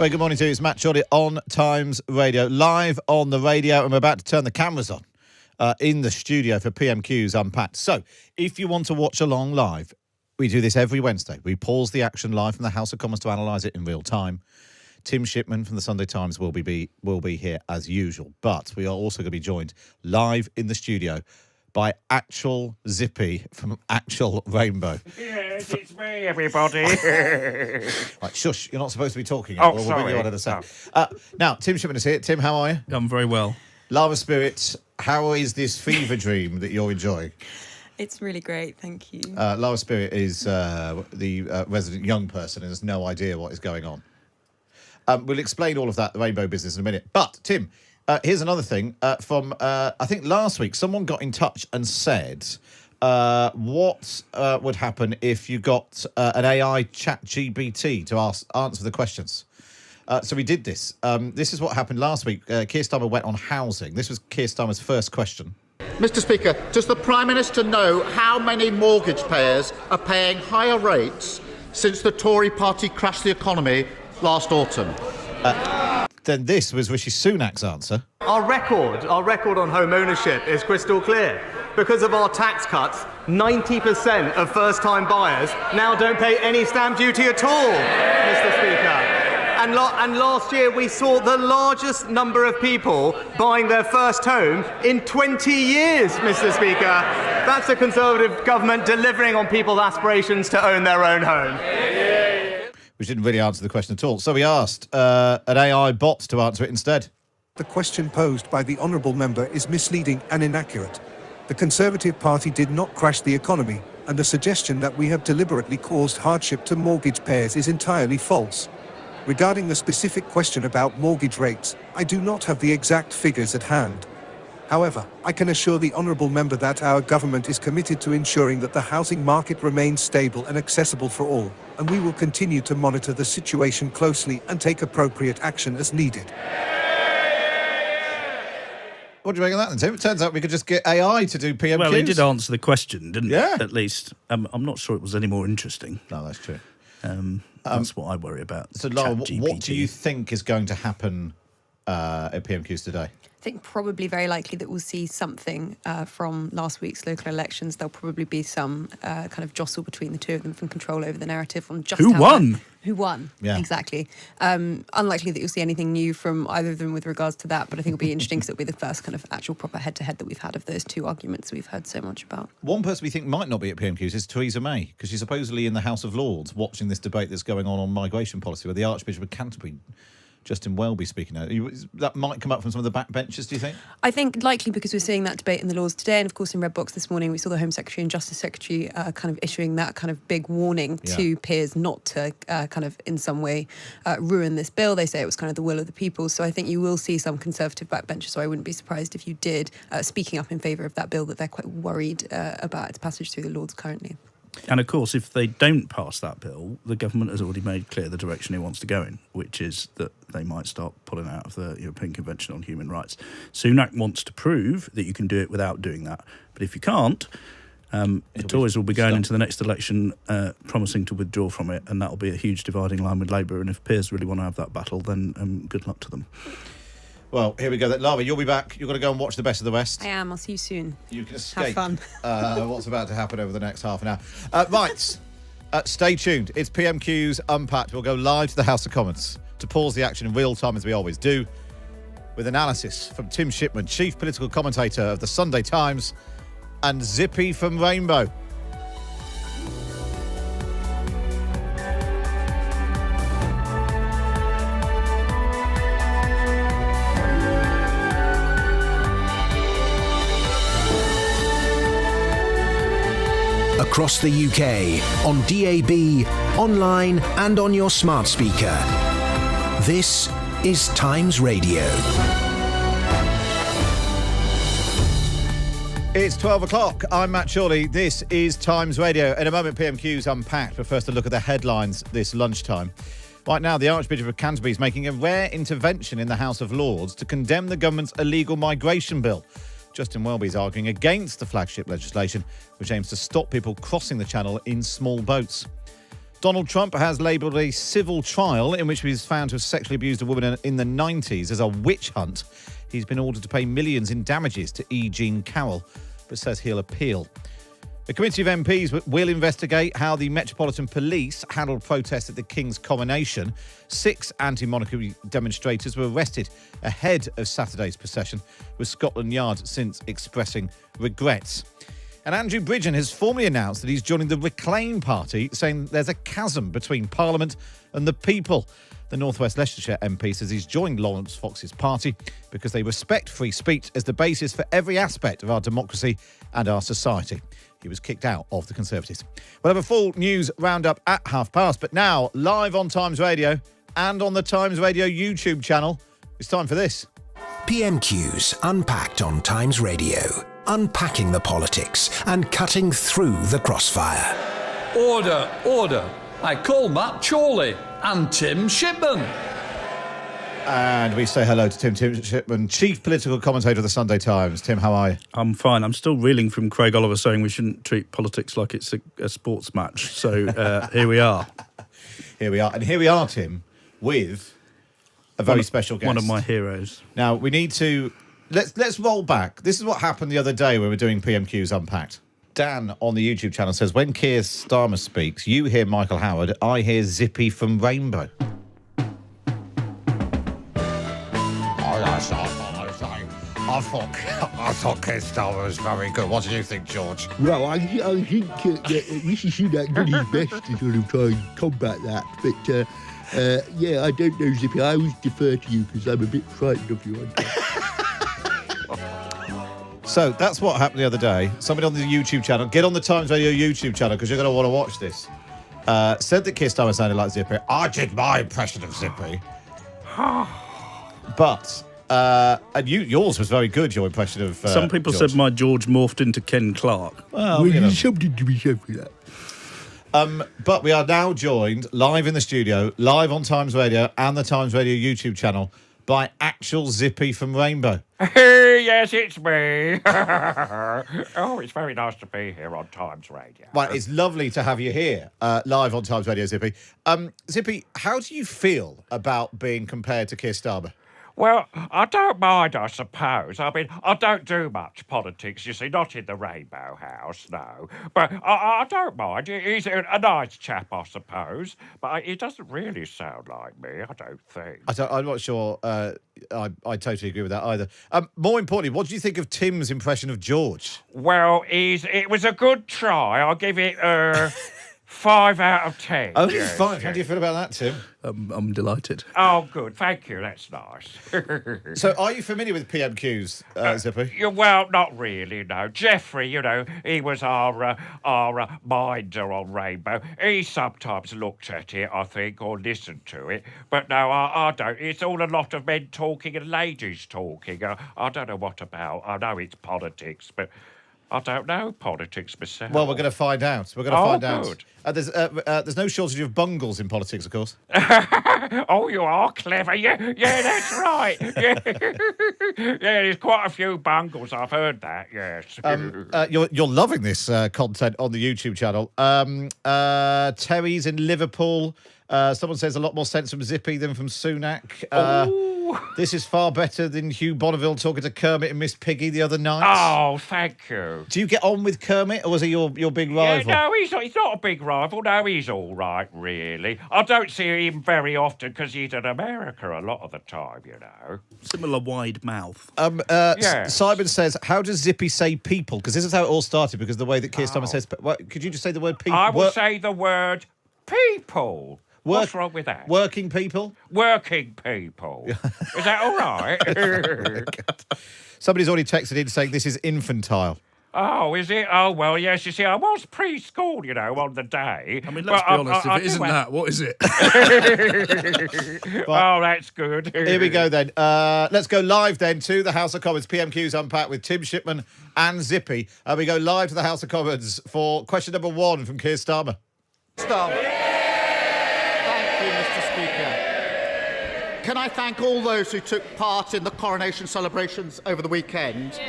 Very good morning to you. It's Matt Chorley on Times Radio, live on the radio, and we're about to turn the cameras on in the studio for PMQs Unpacked. So, if you want to watch along live, we do this every Wednesday. We pause the action live from the House of Commons to analyse it in real time. Tim Shipman from the Sunday Times will be here as usual, but we are also going to be joined live in the studio by actual Zippy from actual Rainbow. Yes, it's me, everybody. Right, shush, you're not supposed to be talking. Oh, we'll sorry. bring you on in a sec. Now, Tim Shipman is here. Tim, how are you? I'm very well. Lara Spirit, how is this fever dream that you're enjoying? It's really great, thank you. Lara Spirit is the resident young person and has no idea what is going on. We'll explain all of that, the Rainbow business, in a minute. But, Tim, here's another thing from, I think last week, someone got in touch and said, what would happen if you got an AI chat GPT to answer the questions? So we did this. This is what happened last week. Keir Starmer went on housing. This was Keir Starmer's first question. Mr. Speaker, does the Prime Minister know how many mortgage payers are paying higher rates since the Tory party crashed the economy last autumn? Then this was Rishi Sunak's answer. Our record on home ownership is crystal clear. Because of our tax cuts, 90% of first-time buyers now don't pay any stamp duty at all, Mr. Speaker. And last year we saw the largest number of people buying their first home in 20 years, Mr. Speaker. That's a Conservative government delivering on people's aspirations to own their own home. Which didn't really answer the question at all. So we asked an AI bot to answer it instead. The question posed by the honourable member is misleading and inaccurate. The Conservative Party did not crash the economy, and the suggestion that we have deliberately caused hardship to mortgage payers is entirely false. Regarding the specific question about mortgage rates, I do not have the exact figures at hand. However, I can assure the honourable member that our government is committed to ensuring that the housing market remains stable and accessible for all, and we will continue to monitor the situation closely and take appropriate action as needed. What do you make of that then, Tim? It turns out we could just get AI to do PMQs. Well, he did answer the question, didn't Yeah. he? At least. I'm not sure it was any more interesting. No, that's true. That's what I worry about. So, Lara, ChatGPT. what do you think is going to happen at PMQs today? I think probably very likely that we'll see something from last week's local elections. There'll probably be some kind of jostle between the two of them from control over the narrative on just Who how won? Who won? Yeah. Exactly. Unlikely that you'll see anything new from either of them with regards to that, but I think it'll be interesting because it'll be the first kind of actual proper head-to-head that we've had of those two arguments we've heard so much about. One person we think might not be at PMQs is Theresa May, because she's supposedly in the House of Lords watching this debate that's going on migration policy, where the Archbishop of Canterbury, Justin Welby, speaking out. That might come up from some of the backbenchers, do you think? I think likely because we're seeing that debate in the Lords today, and of course in Red Box this morning we saw the Home Secretary and Justice Secretary kind of issuing that kind of big warning to peers not to kind of in some way ruin this bill. They say it was kind of the will of the people, so I think you will see some Conservative backbenchers, so I wouldn't be surprised if you did, speaking up in favour of that bill, that they're quite worried about its passage through the Lords currently. And of course, if they don't pass that bill, the government has already made clear the direction it wants to go in, which is that they might start pulling out of the European Convention on Human Rights. Sunak wants to prove that you can do it without doing that. But if you can't, the Tories will be going into the next election promising to withdraw from it, and that'll be a huge dividing line with Labour. And if peers really want to have that battle, then good luck to them. Well, here we go. Lara, you'll be back. You're going to go and watch the Best of the West. I am. I'll see you soon. You can escape Have fun. what's about to happen over the next half an hour. Right, stay tuned. It's PMQs Unpacked. We'll go live to the House of Commons to pause the action in real time, as we always do, with analysis from Tim Shipman, chief political commentator of the Sunday Times, and Zippy from Rainbow. Across the UK, on DAB, online and on your smart speaker. This is Times Radio. It's 12 o'clock. I'm Matt Chorley. This is Times Radio. In a moment, PMQs Unpacked, but first a look at the headlines this lunchtime. Right now, the Archbishop of Canterbury is making a rare intervention in the House of Lords to condemn the government's illegal migration bill. Justin Welby is arguing against the flagship legislation, which aims to stop people crossing the channel in small boats. Donald Trump has labelled a civil trial in which he was found to have sexually abused a woman in the 90s as a witch hunt. He's been ordered to pay millions in damages to E. Jean Carroll, but says he'll appeal. A committee of MPs will investigate how the Metropolitan Police handled protests at the King's coronation. 6 anti-monarchy demonstrators were arrested ahead of Saturday's procession, with Scotland Yard since expressing regrets. And Andrew Bridgen has formally announced that he's joining the Reclaim Party, saying there's a chasm between Parliament and the people. The North West Leicestershire MP says he's joined Lawrence Fox's party because they respect free speech as the basis for every aspect of our democracy and our society. He was kicked out of the Conservatives. We'll have a full news roundup at past, but now, live on Times Radio and on the Times Radio YouTube channel, it's time for this. PMQs Unpacked on Times Radio. Unpacking the politics and cutting through the crossfire. Order, order. I call Matt Chorley and Tim Shipman. And we say hello to Tim Shipman, chief political commentator of the Sunday Times. Tim, how are you? I'm fine. I'm still reeling from Craig Oliver saying we shouldn't treat politics like it's a sports match. So here we are. Here we are. And here we are, Tim, with a very special guest. One of my heroes. Now, we need to... Let's roll back. This is what happened the other day when we were doing PMQs Unpacked. Dan on the YouTube channel says, when Keir Starmer speaks, you hear Michael Howard, I hear Zippy from Rainbow. I thought Keir Starmer was very good. What do you think, George? Well, I think that Rishi Sunak did his best to sort of try and combat that. But, yeah, I don't know, Zippy. I always defer to you because I'm a bit frightened of you. So that's what happened the other day. Somebody on the YouTube channel, get on the Times Radio YouTube channel because you're going to want to watch this, said that Keir Starmer sounded like Zippy. I did my impression of Zippy. But... and yours was very good, your impression of Some people George. said my George morphed into Ken Clark. Well, there's something to be said for that. But we are now joined live in the studio, live on Times Radio and the Times Radio YouTube channel by actual Zippy from Rainbow. Yes, it's me. Oh, it's very nice to be here on Times Radio. Well, it's lovely to have you here, live on Times Radio, Zippy. Zippy, how do you feel about being compared to Keir Starmer? Well, I don't mind, I suppose. I mean, I don't do much politics, you see, not in the Rainbow House, no. But I don't mind. He's a nice chap, I suppose. But he doesn't really sound like me, I don't think. I'm not sure I totally agree with that either. More importantly, what do you think of Tim's impression of George? Well, it was a good try. I'll give it 5 out of 10. Only 5? How do you feel about that, Tim? I'm delighted. Oh, good. Thank you. That's nice. So, are you familiar with PMQs, Zippy? Well, not really, no. Jeffrey, he was our minder on Rainbow. He sometimes looked at it, I think, or listened to it. But no, I don't. It's all a lot of men talking and ladies talking. I don't know what about. I know it's politics, but... I don't know politics myself. Well, we're going to find out. We're going to find out. Good. There's no shortage of bungles in politics, of course. Oh, you are clever. Yeah, that's right. Yeah. Yeah, there's quite a few bungles. I've heard that, yes. You're loving this content on the YouTube channel. Terry's in Liverpool. Someone says a lot more sense from Zippy than from Sunak. This is far better than Hugh Bonneville talking to Kermit and Miss Piggy the other night. Oh, thank you. Do you get on with Kermit, or was he your big rival? Yeah, no, he's not a big rival. No, he's all right, really. I don't see him very often because he's in America a lot of the time, Similar wide mouth. Yes. Simon says, how does Zippy say people? Because this is how it all started, because the way that Keir Starmer says... Could you just say the word people? I will say the word people. What's wrong with that? Working people? Working people. Is that all right? Somebody's already texted in saying this is infantile. Oh, is it? Oh, well, yes, you see, I was preschool, on the day. I mean, let's be honest, if it isn't that, what is it? Oh, that's good. Here we go, then. Let's go live, then, to the House of Commons. PMQs Unpacked with Tim Shipman and Zippy. We go live to the House of Commons for question number 1 from Keir Starmer. Can I thank all those who took part in the coronation celebrations over the weekend?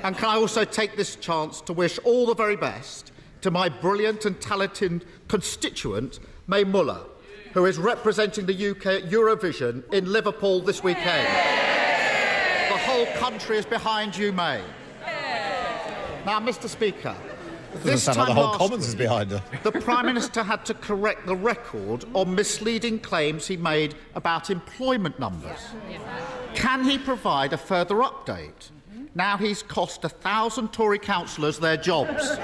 And can I also take this chance to wish all the very best to my brilliant and talented constituent, May Muller, who is representing the UK at Eurovision in Liverpool this weekend. The whole country is behind you, May. Now, Mr. Speaker, this sound time like the whole last Commons week, is behind her. the Prime Minister had to correct the record on misleading claims he made about employment numbers. Can he provide a further update? Now he's cost 1,000 Tory councillors their jobs.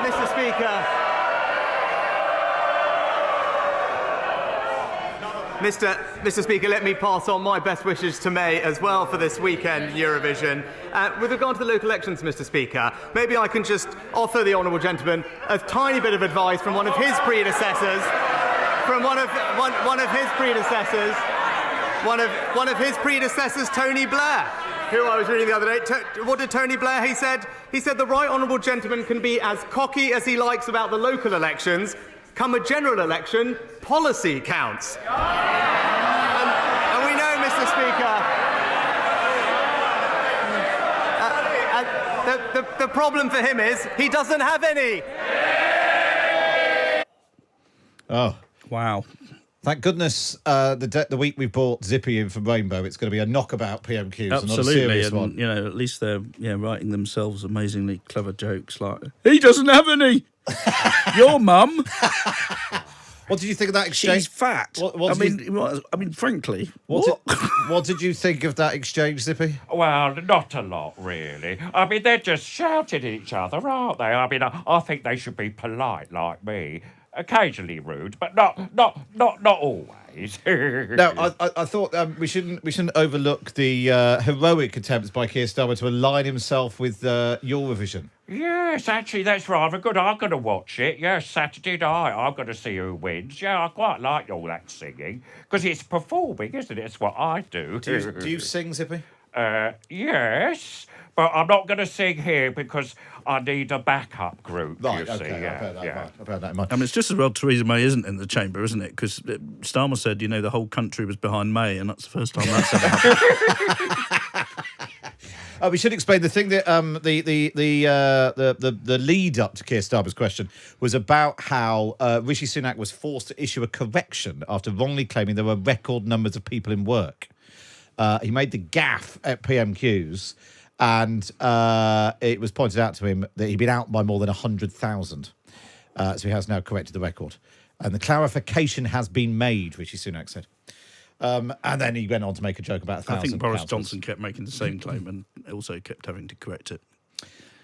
Mr. Speaker. Mr. Speaker, let me pass on my best wishes to May as well for this weekend Eurovision. With regard to the local elections, Mr. Speaker, maybe I can just offer the honourable gentleman a tiny bit of advice from one of his predecessors, Tony Blair, who I was reading the other day. What did Tony Blair? He said the right honourable gentleman can be as cocky as he likes about the local elections. Come a general election, policy counts. And we know, Mr. Speaker, the problem for him is he doesn't have any. Oh, wow. Thank goodness the week we brought Zippy in from Rainbow, it's going to be a knockabout PMQs, Absolutely, and not a serious and one. you know, at least they're writing themselves amazingly clever jokes like, he doesn't have any. Your mum. What did you think of that exchange? She's fat. I mean, frankly, what did you think of that exchange, Zippy? Well, not a lot, really. I mean, they're just shouting at each other, aren't they? I mean, I think they should be polite like me. Occasionally rude, but not always. No, I thought we shouldn't overlook the heroic attempts by Keir Starmer to align himself with Eurovision. Yes, actually, that's rather good. I'm going to watch it. Yes, Saturday night. I'm going to see who wins. Yeah, I quite like all that singing because it's performing, isn't it? It's what I do. Do you sing, Zippy? Yes, but I'm not going to sing here because I need a backup group. Right, you see. okay, I'll bear that in mind. I mean, it's just as well Theresa May isn't in the chamber, isn't it? Because Starmer said, the whole country was behind May, and that's the first time that's ever happened. We should explain the thing that the lead up to Keir Starmer's question was about how Rishi Sunak was forced to issue a correction after wrongly claiming there were record numbers of people in work. He made the gaffe at PMQs, and it was pointed out to him that he'd been out by more than 100,000. So he has now corrected the record. And the clarification has been made, Rishi Sunak said. And then he went on to make a joke about 1,000. I think Boris councillors. Johnson kept making the same claim and also kept having to correct it.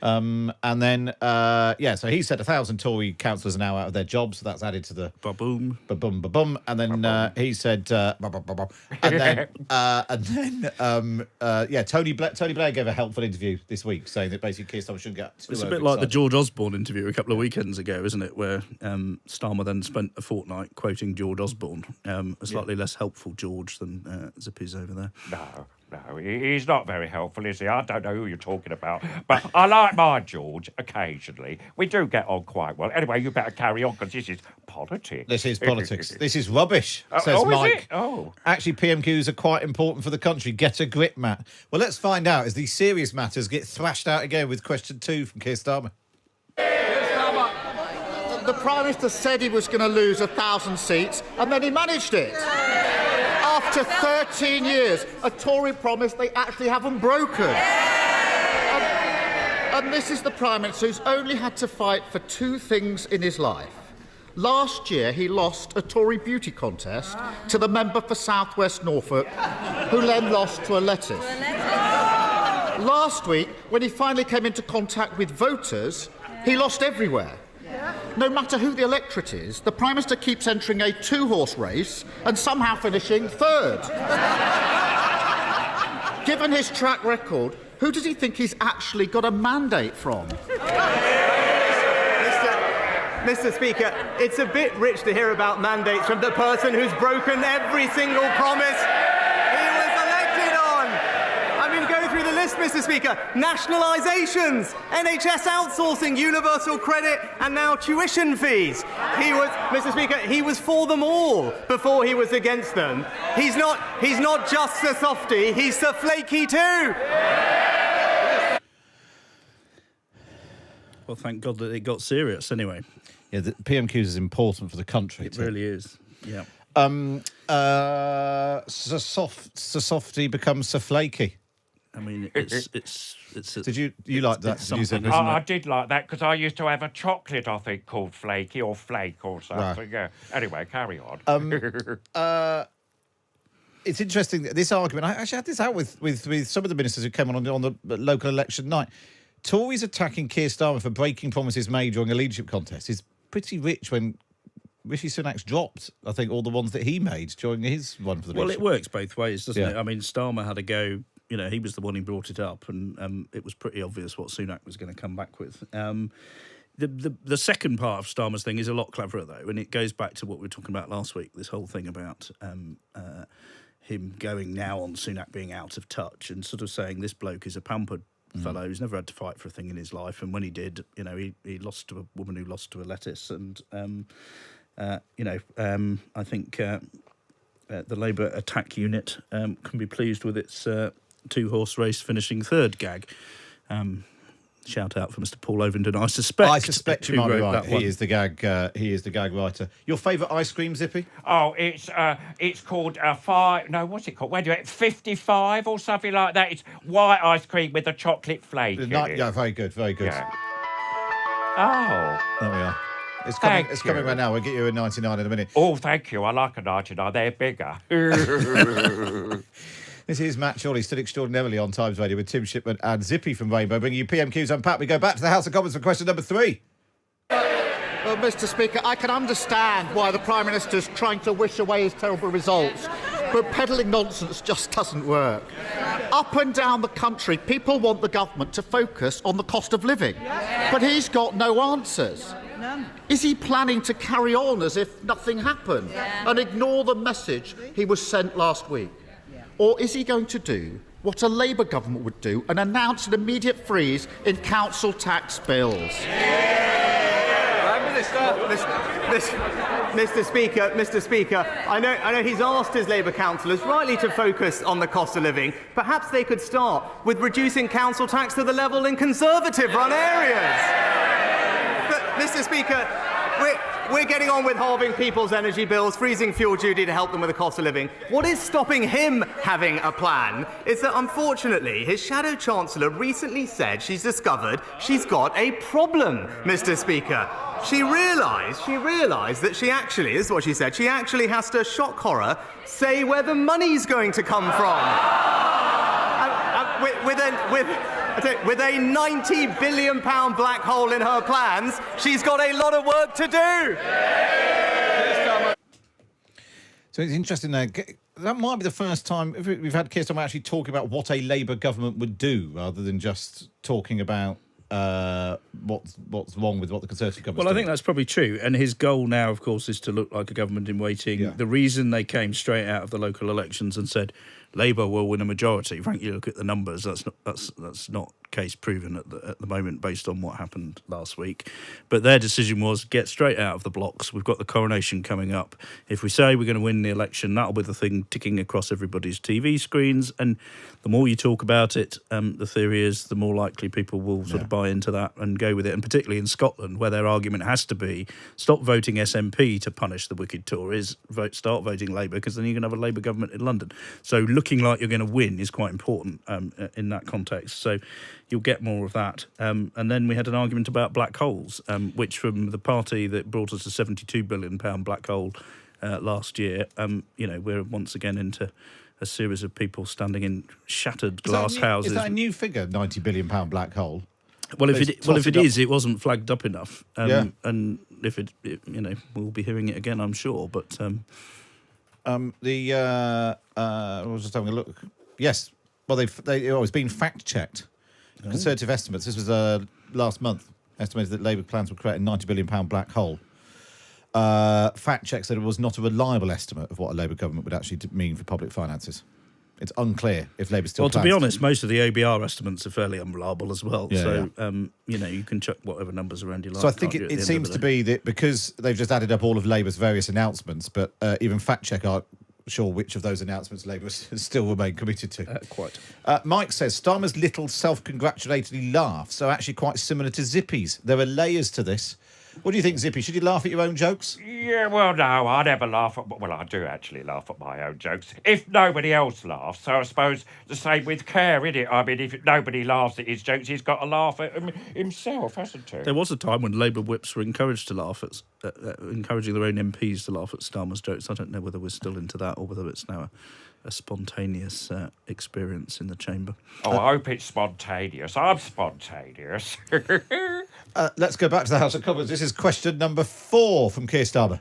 And then, so he said 1,000 Tory councillors are now out of their jobs, so that's added to the ba-boom, ba-boom, ba-boom. And then he said, ba-ba-ba-ba. And then, Tony Blair gave a helpful interview this week, saying that basically Keir Starmer shouldn't get too It's a bit like the George Osborne interview a couple of weekends ago, isn't it? Where Starmer then spent a fortnight quoting George Osborne, a slightly less helpful George than Zippy's over there. No, he's not very helpful, is he? I don't know who you're talking about. But I like my George occasionally. We do get on quite well. Anyway, you better carry on because this is politics. This is politics. This is rubbish, says Mike. Is it? Oh. Actually, PMQs are quite important for the country. Get a grip, Matt. Well, let's find out as these serious matters get thrashed out again with question 2 from Keir Starmer. The Prime Minister said he was going to lose 1,000 seats, and then he managed it. After 13 years, a Tory promise they actually haven't broken. And this is the Prime Minister who's only had to fight for 2 things in his life. Last year, he lost a Tory beauty contest to the member for South West Norfolk, who then lost to a lettuce. Last week, when he finally came into contact with voters, he lost everywhere. No matter who the electorate is, the Prime Minister keeps entering a 2-horse race and somehow finishing 3rd. Given his track record, who does he think he's actually got a mandate from? Mr. Speaker, it's a bit rich to hear about mandates from the person who's broken every single promise he was elected on. I mean, go through the list, Mr. Speaker. Nationalisations, NHS outsourcing, universal credit, and now tuition fees. Mr. Speaker, he was for them all before he was against them. He's not just a softie, he's a flaky too. Well, thank God that it got serious anyway. Yeah, the PMQs is important for the country. It really is. Yeah. So softy becomes so flaky. I mean, it's Did you like that? something, isn't it? I did like that because I used to have a chocolate, I think, called Flaky or Flake or something. Yeah. Anyway, carry on. It's interesting, this argument. I actually had this out with some of the ministers who came on the local election night. Tories attacking Keir Starmer for breaking promises made during a leadership contest is pretty rich when Rishi Sunak's dropped, I think, all the ones that he made during his run for the leadership. Well, it works both ways, doesn't Yeah. it? I mean, Starmer had a go. You know, he was the one who brought it up, and it was pretty obvious what Sunak was going to come back with. The second part of Starmer's thing is a lot cleverer, though, and it goes back to what we were talking about last week, this whole thing about him going now on Sunak being out of touch and sort of saying this bloke is a pampered fellow who's never had to fight for a thing in his life, and when he did, you know, he lost to a woman who lost to a lettuce, and I think the Labour attack unit can be pleased with its two-horse race finishing third gag. Shout out for Mr. Paul Ovington. I suspect you might be right. He is the gag writer. Your favourite ice cream, Zippy? Oh, it's called what's it called? Wait a minute, 55 or something like that. It's white ice cream with a chocolate flake in it. Yeah, very good, very good. Yeah. Oh. There we are. It's coming right now. We'll get you a 99 in a minute. Oh, thank you. I like a 99. They're bigger. This is Matt Chorley, stood extraordinarily on Times Radio with Tim Shipman and Zippy from Rainbow, bringing you PMQs Unpacked. We go back to the House of Commons for question number 3. Well, Mr. Speaker, I can understand why the Prime Minister's trying to wish away his terrible results, but peddling nonsense just doesn't work. Up and down the country, people want the government to focus on the cost of living, but he's got no answers. None. Is he planning to carry on as if nothing happened and ignore the message he was sent last week? Or is he going to do what a Labour government would do and announce an immediate freeze in council tax bills? Mr. Speaker, I know he's asked his Labour councillors rightly to focus on the cost of living. Perhaps they could start with reducing council tax to the level in Conservative-run areas. But, Mr. Speaker, we're getting on with halving people's energy bills, freezing fuel duty to help them with the cost of living. What is stopping him having a plan is that, unfortunately, his shadow chancellor recently said she's discovered she's got a problem, Mr. Speaker. She realised that she actually, this is what she said, she actually has to, shock horror, say where the money's going to come from. With a £90 billion black hole in her plans, she's got a lot of work to do. So it's interesting there. That might be the first time we've had Keir Starmer actually talking about what a Labour government would do, rather than just talking about what's wrong with what the Conservative government. Well, I think that's probably true. And his goal now, of course, is to look like a government in waiting. Yeah. The reason they came straight out of the local elections and said Labour will win a majority, frankly, look at the numbers. That's not case proven at the moment based on what happened last week. But their decision was get straight out of the blocks. We've got the coronation coming up. If we say we're going to win the election, that'll be the thing ticking across everybody's TV screens. And the more you talk about it, the theory is the more likely people will sort of buy into that and go with it. And particularly in Scotland, where their argument has to be stop voting SNP to punish the wicked Tories, start voting Labour, because then you're going to have a Labour government in London. So looking like you're going to win is quite important in that context. So you'll get more of that. And then we had an argument about black holes, which from the party that brought us a £72 billion black hole last year, we're once again into a series of people standing in shattered glass houses. Is that a new figure, £90 billion black hole? Well, if it is, it wasn't flagged up enough. And if it, we'll be hearing it again, I'm sure. But I was just having a look. Yes, well, it's been fact-checked. Conservative estimates, this was last month, estimated that Labour plans would create a £90 billion black hole. Fact checks that it was not a reliable estimate of what a Labour government would actually mean for public finances. It's unclear if Labour still plans. Well, to be honest, most of the OBR estimates are fairly unreliable as well. You can chuck whatever numbers around you like. So I think it seems to be that because they've just added up all of Labour's various announcements, but even fact check sure which of those announcements Labour still remain committed to. Quite. Mike says, Starmer's little self-congratulatory laughs are actually quite similar to Zippy's. There are layers to this. What do you think, Zippy? Should you laugh at your own jokes? Yeah, well, no, I never laugh at... Well, I do actually laugh at my own jokes, if nobody else laughs. So I suppose the same with Keir, isn't it? I mean, if nobody laughs at his jokes, he's got to laugh at them himself, hasn't he? There was a time when Labour whips were encouraged to laugh at, encouraging their own MPs to laugh at Starmer's jokes. I don't know whether we're still into that or whether it's now a spontaneous experience in the chamber. Oh, I hope it's spontaneous. I'm spontaneous. Let's go back to the House of Commons. This is question number 4 from Keir Starmer.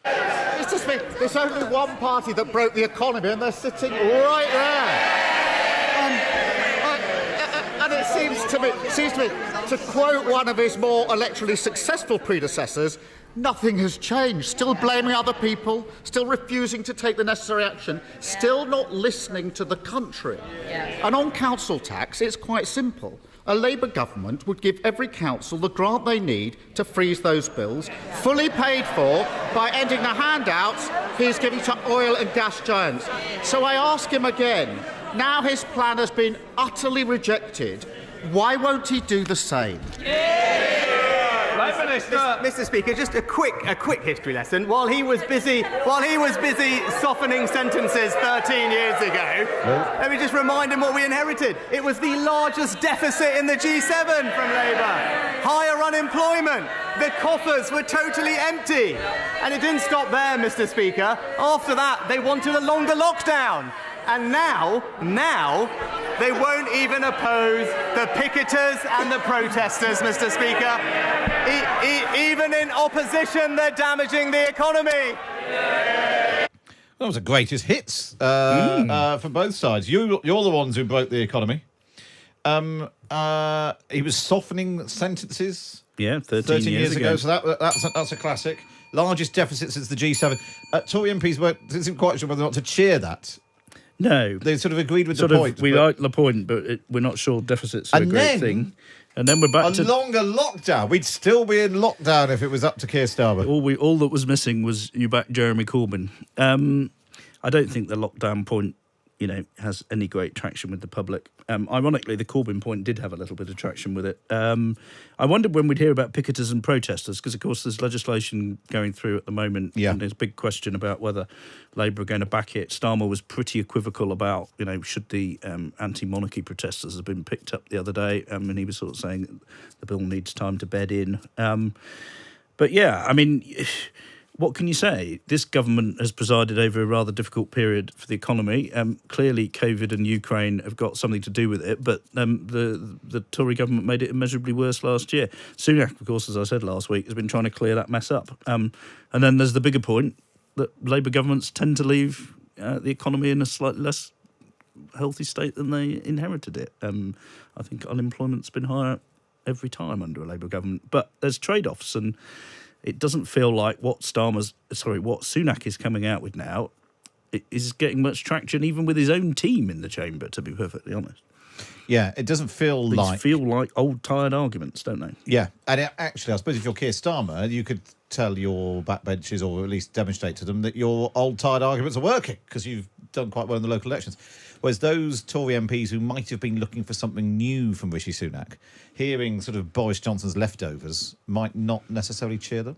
Mr. Speaker, there's only one party that broke the economy, and they're sitting right there. And it seems to me, to quote one of his more electorally successful predecessors, nothing has changed. Still blaming other people, still refusing to take the necessary action, still not listening to the country. Yeah. And on council tax, it's quite simple. A Labour government would give every council the grant they need to freeze those bills, fully paid for by ending the handouts he's giving to oil and gas giants. So I ask him again, now his plan has been utterly rejected, why won't he do the same? Mr. Speaker, just a quick history lesson. While he was busy softening sentences 13 years ago, let me just remind him what we inherited. It was the largest deficit in the G7 from Labour. Higher unemployment. The coffers were totally empty. And it didn't stop there, Mr. Speaker. After that, they wanted a longer lockdown. And now, they won't even oppose the picketers and the protesters, Mr. Speaker. Even in opposition, they're damaging the economy. That was the greatest hits from both sides. You're the ones who broke the economy. He was softening sentences. Yeah, 13 years ago. So that's a classic. Largest deficit since the G7. Tory MPs didn't quite sure whether or not to cheer that. No. They sort of agreed with the point. We like the point, but we're not sure deficits are a great thing. And then we're back to... a longer lockdown. We'd still be in lockdown if it was up to Keir Starmer. All that was missing was you back Jeremy Corbyn. I don't think the lockdown point, has any great traction with the public. Ironically, the Corbyn point did have a little bit of traction with it. I wondered when we'd hear about picketers and protesters, because, of course, there's legislation going through at the moment, and there's a big question about whether Labour are going to back it. Starmer was pretty equivocal about, should the anti-monarchy protesters have been picked up the other day, and he was sort of saying the bill needs time to bed in. But, yeah, I mean... What can you say? This government has presided over a rather difficult period for the economy. Clearly, COVID and Ukraine have got something to do with it, but the Tory government made it immeasurably worse last year. Sunak, of course, as I said last week, has been trying to clear that mess up. And then there's the bigger point that Labour governments tend to leave the economy in a slightly less healthy state than they inherited it. I think unemployment's been higher every time under a Labour government. But there's trade-offs, and... it doesn't feel like what Sunak is coming out with now is getting much traction, even with his own team in the chamber, to be perfectly honest. Yeah, it doesn't feel These feel like old, tired arguments, don't they? Yeah, and actually, I suppose if you're Keir Starmer, you could tell your backbenchers, or at least demonstrate to them, that your old, tired arguments are working, because you've done quite well in the local elections. Whereas those Tory MPs who might have been looking for something new from Rishi Sunak, hearing sort of Boris Johnson's leftovers, might not necessarily cheer them.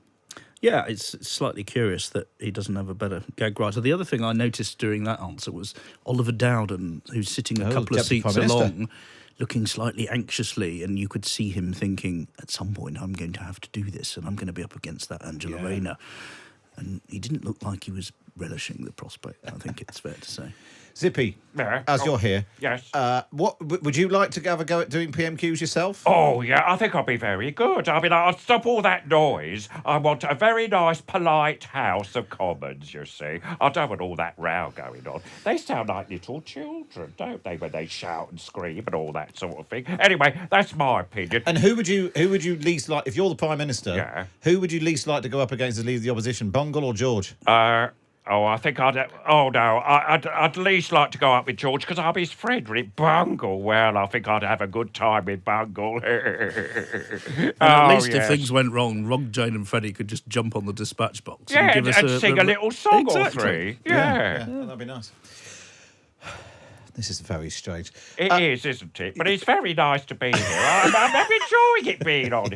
Yeah, it's slightly curious that he doesn't have a better gag writer. The other thing I noticed during that answer was Oliver Dowden, who's sitting a couple of seats along, looking slightly anxiously, and you could see him thinking, at some point I'm going to have to do this, and I'm going to be up against that Angela Rayner. And he didn't look like he was relishing the prospect, I think it's fair to say. Zippy, as you're here, yes. What would you like to have a go at doing PMQs yourself? Oh, yeah, I think I'll be very good. I mean, I'll stop all that noise. I want a very nice, polite House of Commons, you see. I don't want all that row going on. They sound like little children, don't they, when they shout and scream and all that sort of thing. Anyway, that's my opinion. And who would you least like, if you're the Prime Minister, Yeah. who would you least like to go up against as leader of the opposition, Bungle or George? Oh, I think I'd. Oh no, I'd at least like to go up with George because I'm his friend, Rick Bungle. Well, I think I'd have a good time with Bungle. And at least if things went wrong, Jane and Freddie could just jump on the dispatch box and give us and sing a little song or three. Yeah, that'd be nice. This is very strange. It is, isn't it? But it's very nice to be here. I'm enjoying it being on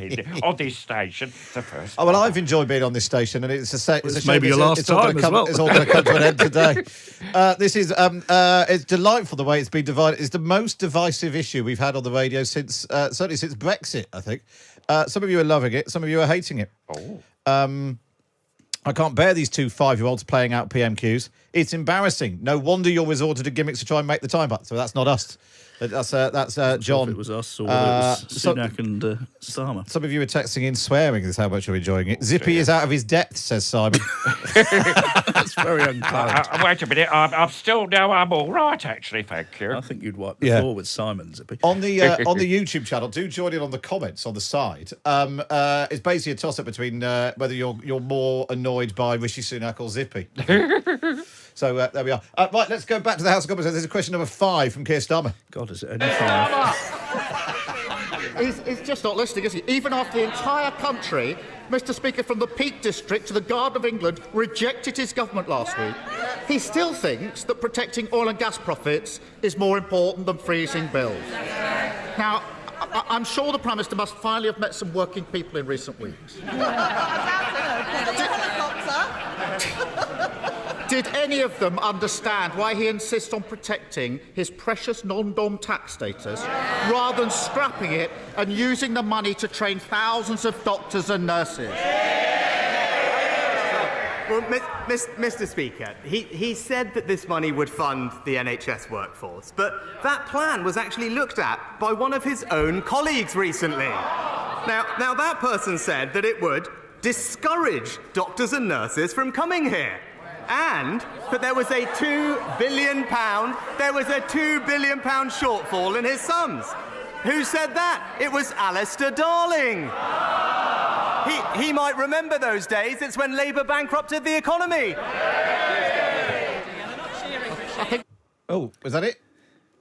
this station. It's the first. Oh well, I've enjoyed being on this station, and it's a shame. Maybe your last time as well. It's all going to come to an end today. This is it's delightful the way it's been divided. It's the most divisive issue we've had on the radio since certainly since Brexit. I think some of you are loving it, some of you are hating it. Oh. I can't bear these two 5-year-olds playing out PMQs. It's embarrassing. No wonder you're resorted to gimmicks to try and make the time up. So that's not us. That's John. If it was us or it was Sunak and Starmer. Some of you are texting in swearing. This is how much you're enjoying it. Zippy is out of his depth, says Simon. That's very unkind. Wait a minute. I'm all right, actually. Thank you. I think you'd wipe the floor with Simon, Zippy. On the YouTube channel, do join in on the comments on the side. It's basically a toss-up between whether you're more annoyed by Rishi Sunak or Zippy. So there we are. Right, let's go back to the House of Commons. There's a question number 5 from Keir Starmer. God, is it only 5? He's just not listening, is he? Even after the entire country, Mr. Speaker, from the Peak District to the Garden of England, rejected his government last week, he still thinks that protecting oil and gas profits is more important than freezing bills. Now, I'm sure the Prime Minister must finally have met some working people in recent weeks. Did any of them understand why he insists on protecting his precious non-dom tax status rather than scrapping it and using the money to train thousands of doctors and nurses? Well, Mr. Speaker, he said that this money would fund the NHS workforce, but that plan was actually looked at by one of his own colleagues recently. Now that person said that it would discourage doctors and nurses from coming here. And that there was a £2 billion shortfall in his sums. Who said that? It was Alistair Darling. He might remember those days. It's when Labour bankrupted the economy. Oh, is that it?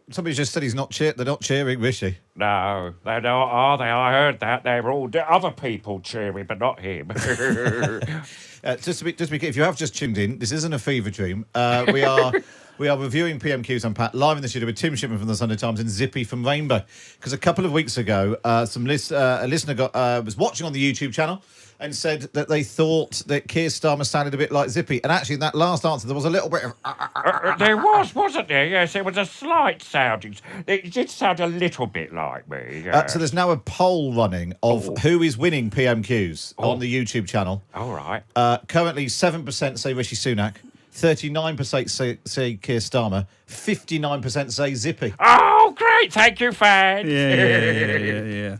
Somebody just said they're not cheering, Rishi. No, they're not, are they? I heard that. They were all other people cheering, but not him. Just to be, if you have just tuned in, this isn't a fever dream. We are reviewing PMQs Unpacked live in the studio with Tim Shipman from the Sunday Times and Zippy from Rainbow. Because a couple of weeks ago, a listener was watching on the YouTube channel and said that they thought that Keir Starmer sounded a bit like Zippy. And actually, in that last answer, there was a little bit of... There was, wasn't there? Yes, it was a slight sounding. It did sound a little bit like me. So there's now a poll running of who is winning PMQs on the YouTube channel. All right. Currently, 7% say Rishi Sunak, 39% say Keir Starmer, 59% say Zippy. Oh, great. Thank you, fans. Yeah.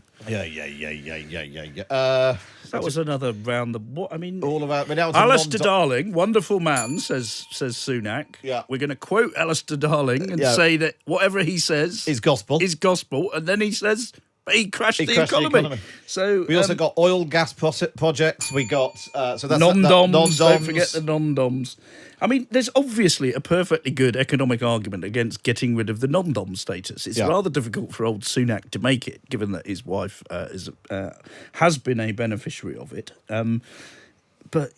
That was another round. All about. Alistair Darling, wonderful man, says Sunak. Yeah. We're going to quote Alistair Darling and say that whatever he says is gospel. And then he says he crashed the economy. So we also got oil gas projects. We got so that's non-doms. Non-doms. Don't forget the non-doms. I mean, there's obviously a perfectly good economic argument against getting rid of the non-dom status. It's rather difficult for old Sunak to make it, given that his wife has been a beneficiary of it. But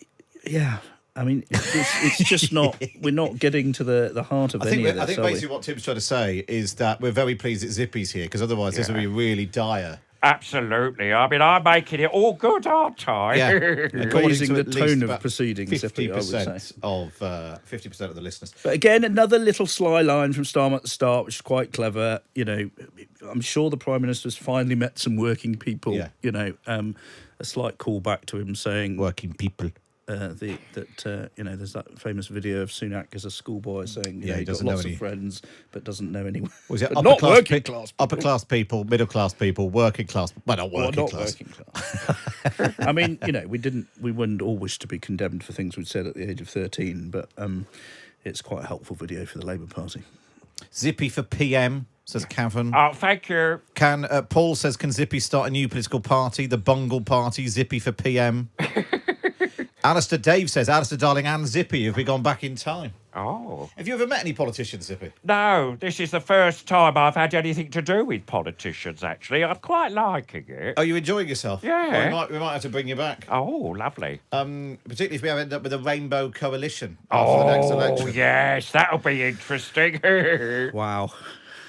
yeah, I mean, it's just not. We're not getting to the heart of any of this. I think basically what Tim's trying to say is that we're very pleased that Zippy's here, because otherwise this would be really dire. Absolutely. I mean, I'm making it all good, aren't I? Yeah. Raising the tone of proceedings, 50% of 50% of the listeners. But again, another little sly line from Starmer at the start, which is quite clever. You know, I'm sure the Prime Minister's finally met some working people. Yeah. You know, a slight callback to him saying working people. There's that famous video of Sunak as a schoolboy saying, he doesn't got know lots any of friends, but doesn't know anyone. Was it not working class people. Upper class people, middle class people, working class, but not working class. Working class. I mean, we wouldn't all wish to be condemned for things we'd said at the age of 13, but it's quite a helpful video for the Labour Party. Zippy for PM, says Cavan. Oh, thank you. Paul says, can Zippy start a new political party? The Bungle Party, Zippy for PM. Alistair Dave says, Alistair Darling and Zippy, have we gone back in time? Oh. Have you ever met any politicians, Zippy? No, this is the first time I've had anything to do with politicians, actually. I'm quite liking it. Are you enjoying yourself? Yeah. Well, we might have to bring you back. Oh, lovely. Particularly if we end up with a rainbow coalition after the next election. Oh, yes, that'll be interesting. Wow.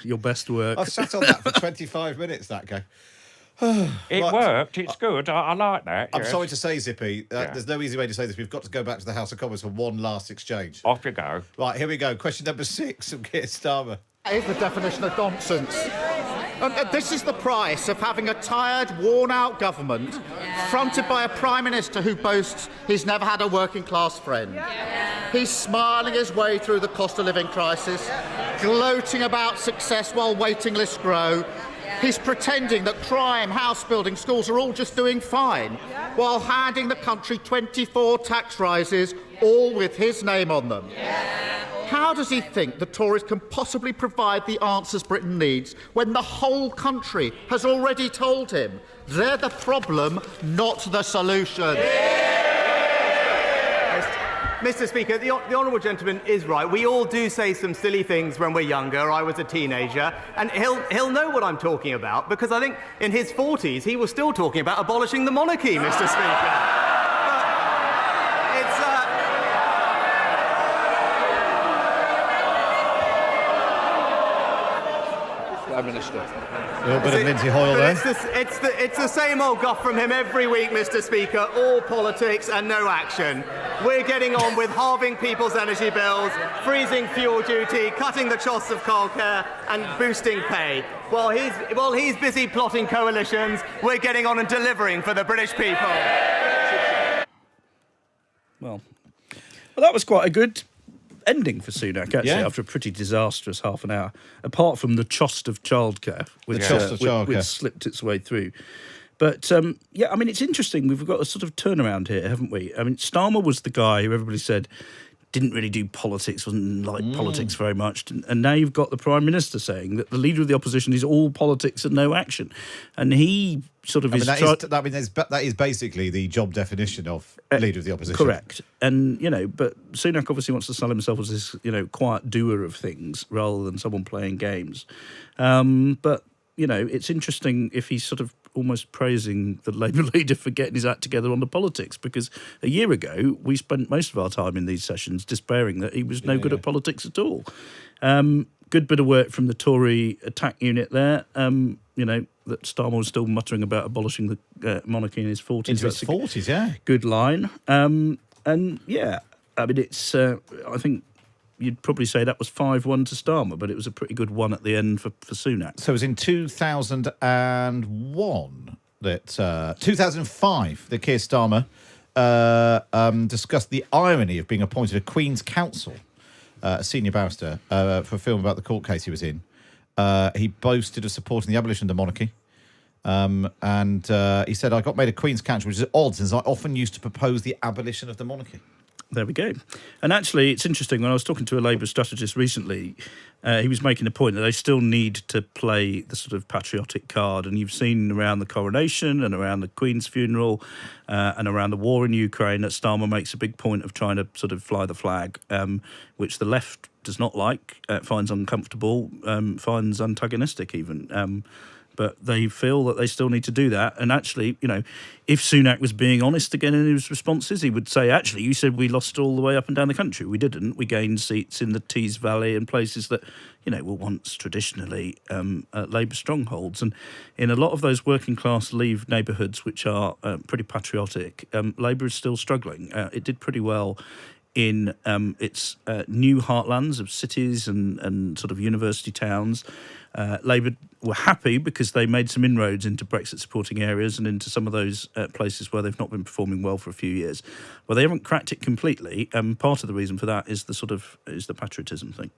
Your best work. I've sat on that for 25 minutes, that guy. It worked. It's good. I like that. I'm yes. sorry to say, Zippy, there's no easy way to say this. We've got to go back to the House of Commons for one last exchange. Off you go. Right, here we go. Question number 6 from Keir Starmer. That is the definition of nonsense. And this is the price of having a tired, worn-out government fronted by a Prime Minister who boasts he's never had a working-class friend. He's smiling his way through the cost of living crisis, gloating about success while waiting lists grow. He's pretending that crime, house building, schools are all just doing fine, while handing the country 24 tax rises, all with his name on them. How does he think the Tories can possibly provide the answers Britain needs when the whole country has already told him they're the problem, not the solution? Mr. Speaker, the honourable gentleman is right. We all do say some silly things when we're younger. I was a teenager, and he'll know what I'm talking about, because I think in his 40s he was still talking about abolishing the monarchy, Mr. Speaker. Prime Minister. A little bit of Lindsay Hoyle there. It's the same old guff from him every week, Mr. Speaker. All politics and no action. We're getting on with halving people's energy bills, freezing fuel duty, cutting the costs of childcare, and boosting pay. While he's busy plotting coalitions, we're getting on and delivering for the British people. Well, that was quite a good ending for Sunak, actually, after a pretty disastrous half an hour, apart from the chost of childcare, which slipped its way through. But, I mean, it's interesting. We've got a sort of turnaround here, haven't we? I mean, Starmer was the guy who everybody said didn't really do politics, wasn't like politics very much. And now you've got the Prime Minister saying that the Leader of the Opposition is all politics and no action. And he sort of that is basically the job definition of Leader of the Opposition. Correct. And, but Sunak obviously wants to sell himself as this, quiet doer of things rather than someone playing games. But, it's interesting if he's sort of almost praising the Labour leader for getting his act together on the politics, because a year ago we spent most of our time in these sessions despairing that he was no good at politics at all. Good bit of work from the Tory attack unit there. That Starmer was still muttering about abolishing the monarchy in his 40s. Into his 40s, yeah. Good line. I mean, it's, I think you'd probably say that was 5-1 to Starmer, but it was a pretty good one at the end for Sunak. So it was in 2005 that Keir Starmer discussed the irony of being appointed a Queen's Counsel, a senior barrister, for a film about the court case he was in. He boasted of supporting the abolition of the monarchy. And he said, I got made a Queen's Counsel, which is odd since I often used to propose the abolition of the monarchy. There we go. And actually, it's interesting, when I was talking to a Labour strategist recently, he was making the point that they still need to play the sort of patriotic card. And you've seen around the coronation and around the Queen's funeral and around the war in Ukraine that Starmer makes a big point of trying to sort of fly the flag, which the left does not like, finds uncomfortable, finds antagonistic even. But they feel that they still need to do that. And actually, if Sunak was being honest again in his responses, he would say, actually, you said we lost all the way up and down the country. We didn't. We gained seats in the Tees Valley and places that, were once traditionally Labour strongholds. And in a lot of those working class Leave neighbourhoods, which are pretty patriotic, Labour is still struggling. It did pretty well in its new heartlands of cities and sort of university towns. Labour were happy because they made some inroads into Brexit-supporting areas and into some of those places where they've not been performing well for a few years. Well, they haven't cracked it completely. Part of the reason for that is the patriotism thing.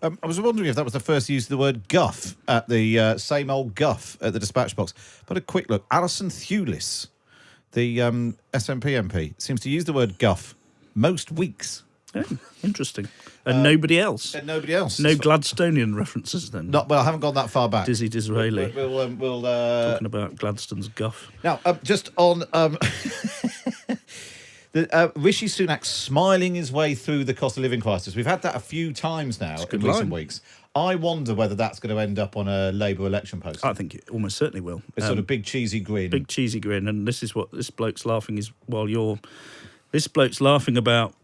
I was wondering if that was the first use of the word guff at the same old guff at the dispatch box. But a quick look. Alison Thewlis, the SNP MP, seems to use the word guff most weeks. Yeah, interesting. And nobody else. And nobody else. No Gladstonian references then. Well, I haven't gone that far back. Dizzy Disraeli. We'll talking about Gladstone's guff. Now, just on Rishi Sunak smiling his way through the cost of living crisis. We've had that a few times now in recent weeks. I wonder whether that's going to end up on a Labour election poster. I think it almost certainly will. A sort of big cheesy grin. Big cheesy grin, and this is what this bloke's laughing is while you're. This bloke's laughing about,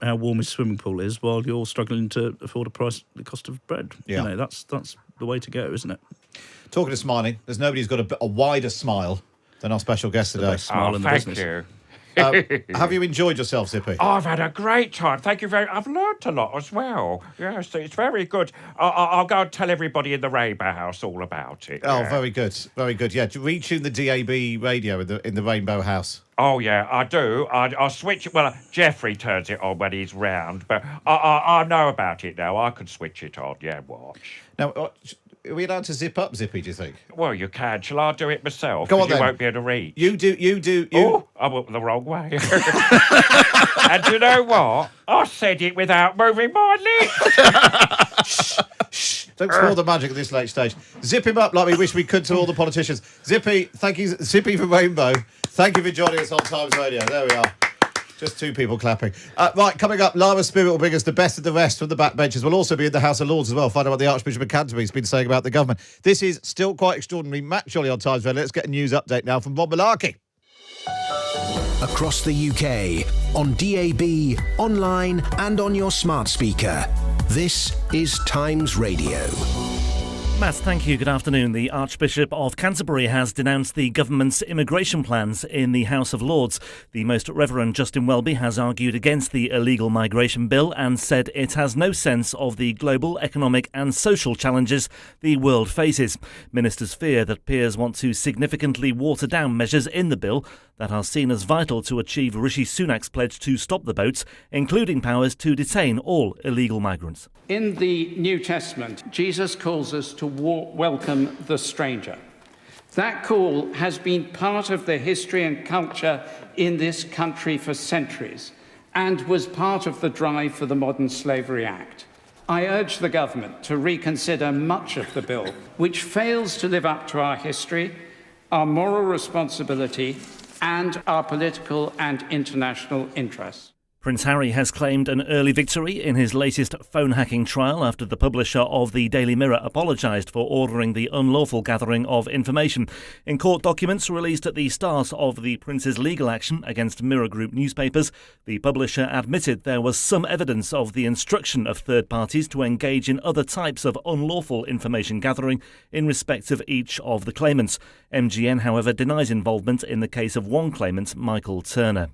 how warm his swimming pool is while you're struggling to afford the cost of bread. Yeah. That's the way to go, isn't it? Talking of smiling, there's nobody who's got a wider smile than our special guest today. Smile in the thank business. you. Have you enjoyed yourself, Zippy? I've had a great time. Thank you very much. I've learnt a lot as well. Yes, it's very good. I'll go and tell everybody in the Rainbow House all about it. Oh, yeah. very good. Very good. Yeah, retune the DAB radio in the Rainbow House. Oh, yeah, I do. I'll switch it. Well, Jeffrey turns it on when he's round, but I know about it now. I can switch it on. Yeah, watch. Now, are we allowed to zip up, Zippy, do you think? Well, you can. Shall I do it myself? Go on, You then. won't be able to reach. You do. Oh, I went the wrong way. And you know what? I said it without moving my lips. Shh. Don't spoil the magic at this late stage. Zip him up like we wish we could to all the politicians. Zippy, thank you. Zippy from Rainbow, thank you for joining us on Times Radio. There we are. Just two people clapping. Right, coming up, Lara Spirit will bring us the best of the rest from the backbenchers. We'll also be in the House of Lords as well, find out what the Archbishop of Canterbury's been saying about the government. This is still quite extraordinary. Matt Chorley on Times Radio. Let's get a news update now from Rob Malarkey. Across the UK, on DAB, online and on your smart speaker. This is Times Radio. Matt, thank you. Good afternoon. The Archbishop of Canterbury has denounced the government's immigration plans in the House of Lords. The Most Reverend Justin Welby has argued against the illegal migration bill and said it has no sense of the global economic and social challenges the world faces. Ministers fear that peers want to significantly water down measures in the bill that are seen as vital to achieve Rishi Sunak's pledge to stop the boats, including powers to detain all illegal migrants. In the New Testament, Jesus calls us to welcome the stranger. That call has been part of the history and culture in this country for centuries and was part of the drive for the Modern Slavery Act. I urge the government to reconsider much of the bill, which fails to live up to our history, our moral responsibility, and our political and international interests. Prince Harry has claimed an early victory in his latest phone hacking trial after the publisher of the Daily Mirror apologised for ordering the unlawful gathering of information. In court documents released at the start of the Prince's legal action against Mirror Group newspapers, the publisher admitted there was some evidence of the instruction of third parties to engage in other types of unlawful information gathering in respect of each of the claimants. MGN, however, denies involvement in the case of one claimant, Michael Turner.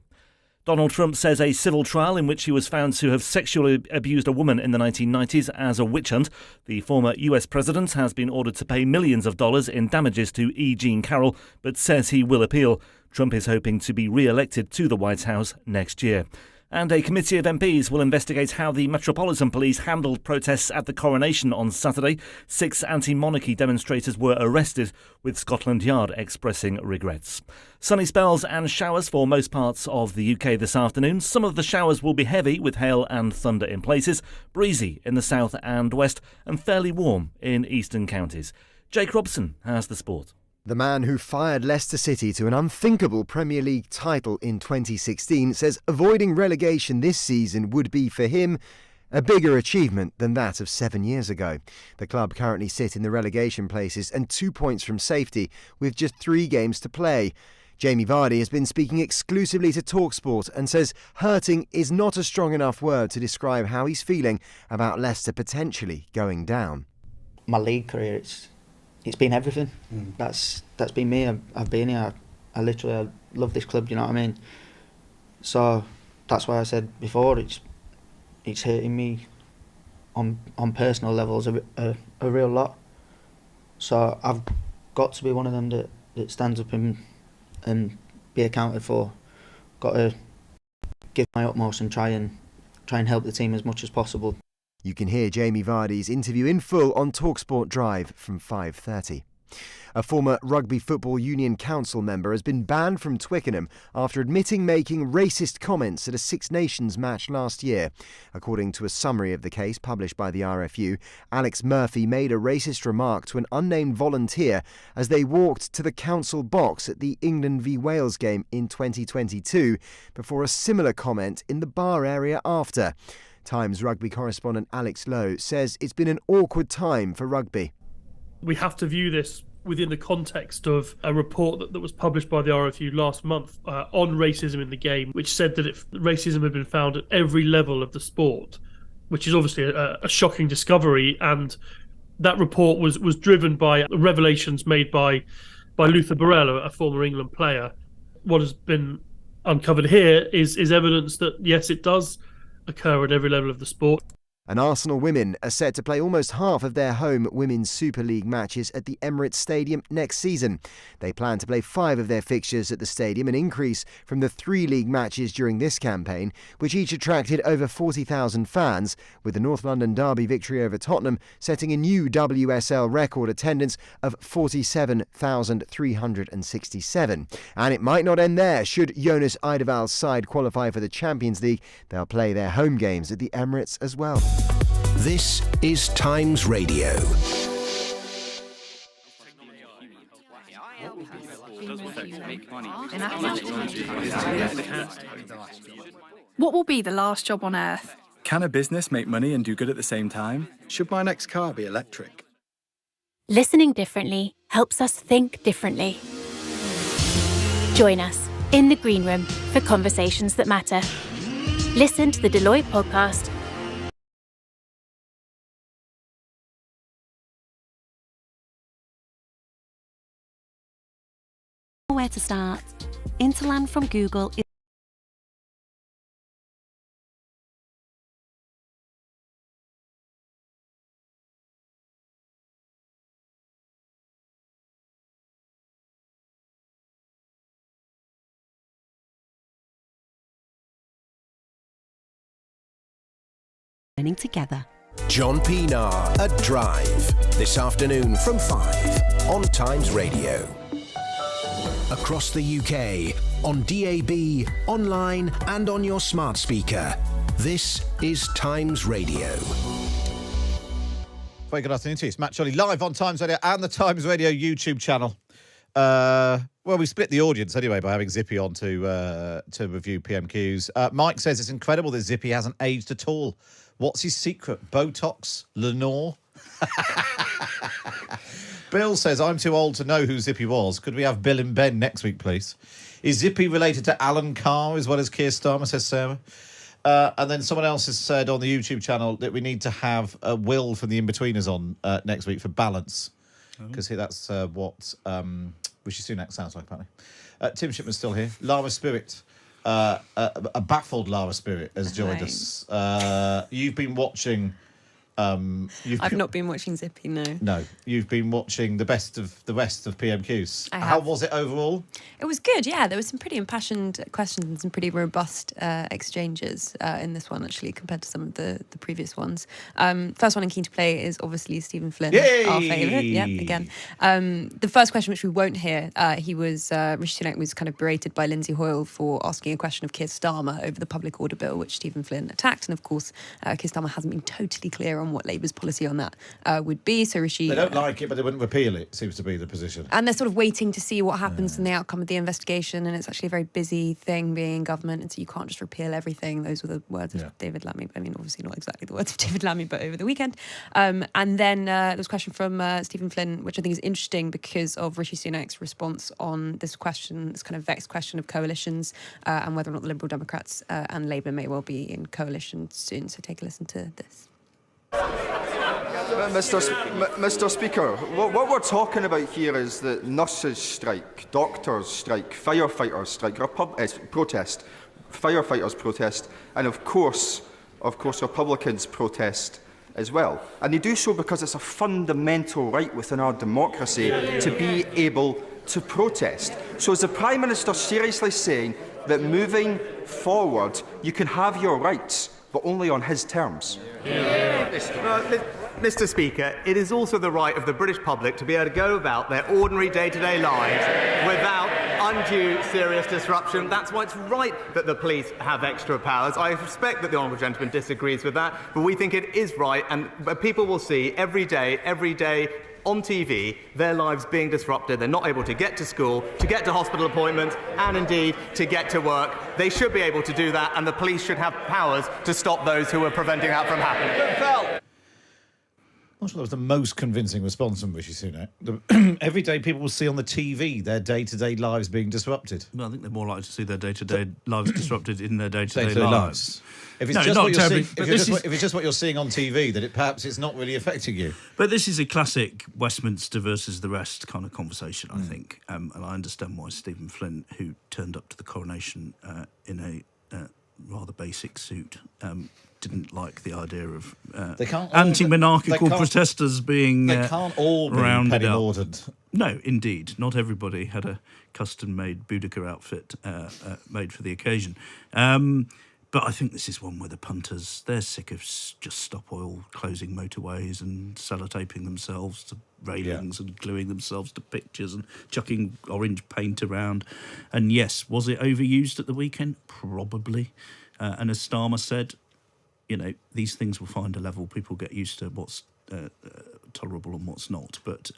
Donald Trump says a civil trial in which he was found to have sexually abused a woman in the 1990s as a witch hunt. The former US president has been ordered to pay millions of dollars in damages to E. Jean Carroll, but says he will appeal. Trump is hoping to be re-elected to the White House next year. And a committee of MPs will investigate how the Metropolitan Police handled protests at the coronation on Saturday. 6 anti-monarchy demonstrators were arrested, with Scotland Yard expressing regrets. Sunny spells and showers for most parts of the UK this afternoon. Some of the showers will be heavy with hail and thunder in places, breezy in the south and west, and fairly warm in eastern counties. Jake Robson has the sport. The man who fired Leicester City to an unthinkable Premier League title in 2016 says avoiding relegation this season would be, for him, a bigger achievement than that of 7 years ago. The club currently sit in the relegation places and 2 points from safety with just 3 games to play. Jamie Vardy has been speaking exclusively to TalkSport and says hurting is not a strong enough word to describe how he's feeling about Leicester potentially going down. My league career, it's been everything. That's been me. I've been here. I literally love this club. You know what I mean? So that's why I said before it's hurting me on personal levels a real lot. So I've got to be one of them that stands up and be accounted for. Got to give my utmost and try and help the team as much as possible. You can hear Jamie Vardy's interview in full on TalkSport Drive from 5:30. A former Rugby Football Union Council member has been banned from Twickenham after admitting making racist comments at a Six Nations match last year. According to a summary of the case published by the RFU, Alex Murphy made a racist remark to an unnamed volunteer as they walked to the council box at the England v Wales game in 2022, before a similar comment in the bar area after. Times Rugby correspondent Alex Lowe says it's been an awkward time for rugby. We have to view this within the context of a report that was published by the RFU last month on racism in the game, which said that racism had been found at every level of the sport, which is obviously a shocking discovery. And that report was driven by revelations made by Luther Burrell, a former England player. What has been uncovered here is evidence that, yes, it does occur at every level of the sport. And Arsenal women are set to play almost half of their home Women's Super League matches at the Emirates Stadium next season. They plan to play 5 of their fixtures at the stadium, an increase from the 3 league matches during this campaign, which each attracted over 40,000 fans, with the North London derby victory over Tottenham setting a new WSL record attendance of 47,367. And it might not end there. Should Jonas Eidevall's side qualify for the Champions League, they'll play their home games at the Emirates as well. This is Times Radio. What will be the last job on Earth? Can a business make money and do good at the same time? Should my next car be electric? Listening differently helps us think differently. Join us in the Green Room for conversations that matter. Listen to the Deloitte podcast. Where to start? Interland from Google is learning together. John Pienaar at Drive, this afternoon from 5 on Times Radio. Across the UK, on DAB, online and on your smart speaker. This is Times Radio. Very good afternoon to you. It's Matt Chorley live on Times Radio and the Times Radio YouTube channel. Well, we split the audience anyway by having Zippy on to review PMQs. Mike says it's incredible that Zippy hasn't aged at all. What's his secret? Botox? Lenore? Bill says, I'm too old to know who Zippy was. Could we have Bill and Ben next week, please? Is Zippy related to Alan Carr as well as Keir Starmer, says Sarah? And then someone else has said on the YouTube channel that we need to have Will from the In-Betweeners on next week for balance. Because that's what Rishi Sunak sounds like, apparently. Tim Shipman's still here. Lara Spirit, a baffled Lara Spirit, has joined us. You've been watching... I've not been watching Zippy, no. No, you've been watching the rest of PMQs. How was it overall? It was good, yeah. There were some pretty impassioned questions and some pretty robust exchanges in this one, actually, compared to some of the previous ones. First one I'm keen to play is obviously Stephen Flynn, our favourite. Yeah, again. The first question, which we won't hear, Rishi Sunak was kind of berated by Lindsay Hoyle for asking a question of Keir Starmer over the public order bill, which Stephen Flynn attacked. And of course, Keir Starmer hasn't been totally clear on what Labour's policy on that would be. So Rishi... They don't like it, but they wouldn't repeal it, seems to be the position. And they're sort of waiting to see what happens in the outcome of the investigation, and it's actually a very busy thing being in government, and so you can't just repeal everything. Those were the words of David Lammy. I mean, obviously not exactly the words of David Lammy, but over the weekend. And then there was a question from Stephen Flynn, which I think is interesting because of Rishi Sunak's response on this question, this kind of vexed question of coalitions and whether or not the Liberal Democrats and Labour may well be in coalition soon. So take a listen to this. Mr. Speaker, what we're talking about here is the nurses' strike, doctors' strike, firefighters' strike, protest, firefighters' protest, and of course, Republicans' protest as well. And they do so because it's a fundamental right within our democracy to be able to protest. So is the Prime Minister seriously saying that moving forward you can have your rights, but but only on his terms. Mr. Speaker, it is also the right of the British public to be able to go about their ordinary day-to-day lives without undue serious disruption. That's why it's right that the police have extra powers. I respect that the honourable gentleman disagrees with that, but we think it is right, and people will see every day on TV, their lives being disrupted. They're not able to get to school, to get to hospital appointments, and indeed to get to work. They should be able to do that, and the police should have powers to stop those who are preventing that from happening. I'm sure that was the most convincing response from Rishi Sunak. Every day people will see on the TV their day-to-day lives being disrupted. Well, I think they're more likely to see their day-to-day lives disrupted in their day-to-day lives. If it's just what you're seeing on TV, then perhaps it's not really affecting you. But this is a classic Westminster versus the rest kind of conversation, I think. And I understand why Stephen Flint, who turned up to the coronation in a rather basic suit, didn't like the idea of anti-monarchical protesters being they can't all be rounded penny up. ordered. No, indeed. Not everybody had a custom-made Boudica outfit made for the occasion. But I think this is one where the punters, they're sick of just Stop Oil closing motorways and sellotaping themselves to railings and gluing themselves to pictures and chucking orange paint around. And yes, was it overused at the weekend? Probably. And as Starmer said, these things will find a level. People get used to what's tolerable and what's not. But,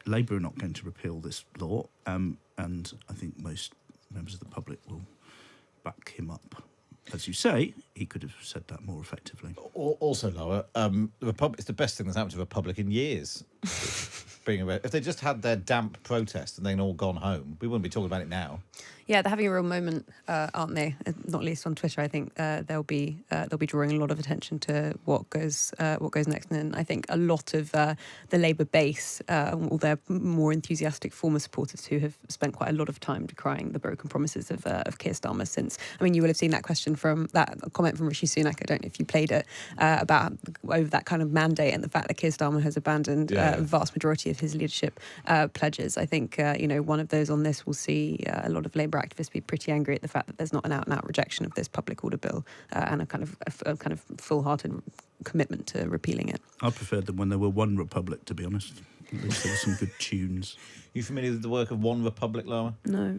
Labour are not going to repeal this law. And I think most members of the public will back him up. As you say, he could have said that more effectively. Also, Lara, the Republic, it's the best thing that's happened to the Republic in years. Being aware. If they just had their damp protest and they'd all gone home, we wouldn't be talking about it now. Yeah, they're having a real moment, aren't they? Not least on Twitter. I think they'll be drawing a lot of attention to what goes next. And I think a lot of the Labour base, all their more enthusiastic former supporters who have spent quite a lot of time decrying the broken promises of Keir Starmer since. I mean, you will have seen that comment from Rishi Sunak. I don't know if you played it about over that kind of mandate and the fact that Keir Starmer has abandoned a vast majority of his leadership pledges. I think one of those on this will see a lot of Labour activists be pretty angry at the fact that there's not an out-and-out rejection of this public order bill and a kind of full-hearted commitment to repealing it. I preferred them when there were One Republic, to be honest. At least there were some good tunes. You familiar with the work of One Republic, Lara? No.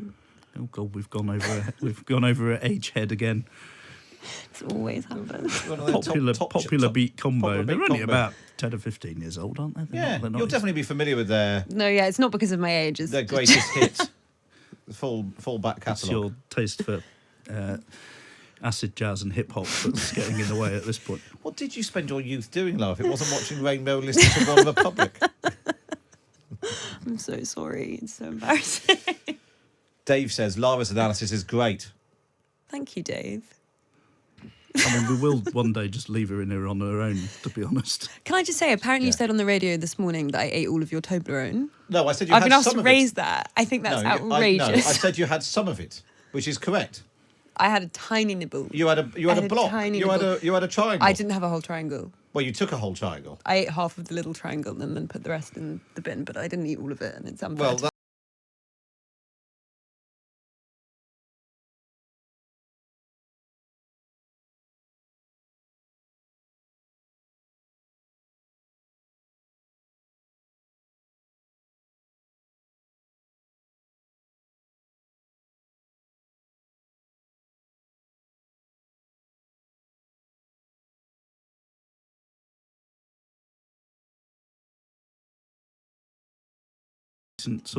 Oh God, we've gone over a age head again. It's always happened. Popular beat combo. They're only about 10 or 15 years old, aren't they? You'll definitely be familiar with their... No, it's not because of my age. It's their greatest hit. Full back catalogue. It's your taste for acid jazz and hip hop that's getting in the way at this point. What did you spend your youth doing, love? If it wasn't watching Rainbow, listening to One Republic. I'm so sorry. It's so embarrassing. Dave says Lara's analysis is great. Thank you, Dave. I mean, we will one day just leave her in here on her own, to be honest. Can I just say, apparently you said on the radio this morning that I ate all of your Toblerone. No, I said you I've had been asked some to of raise it. that. I think that's No, outrageous. I said you had some of it, which is correct. I had a tiny nibble. You had a block. You had a triangle. I didn't have a whole triangle. Well, you took a whole triangle. I ate half of the little triangle and then put the rest in the bin, but I didn't eat all of it, and it's unfair. Well,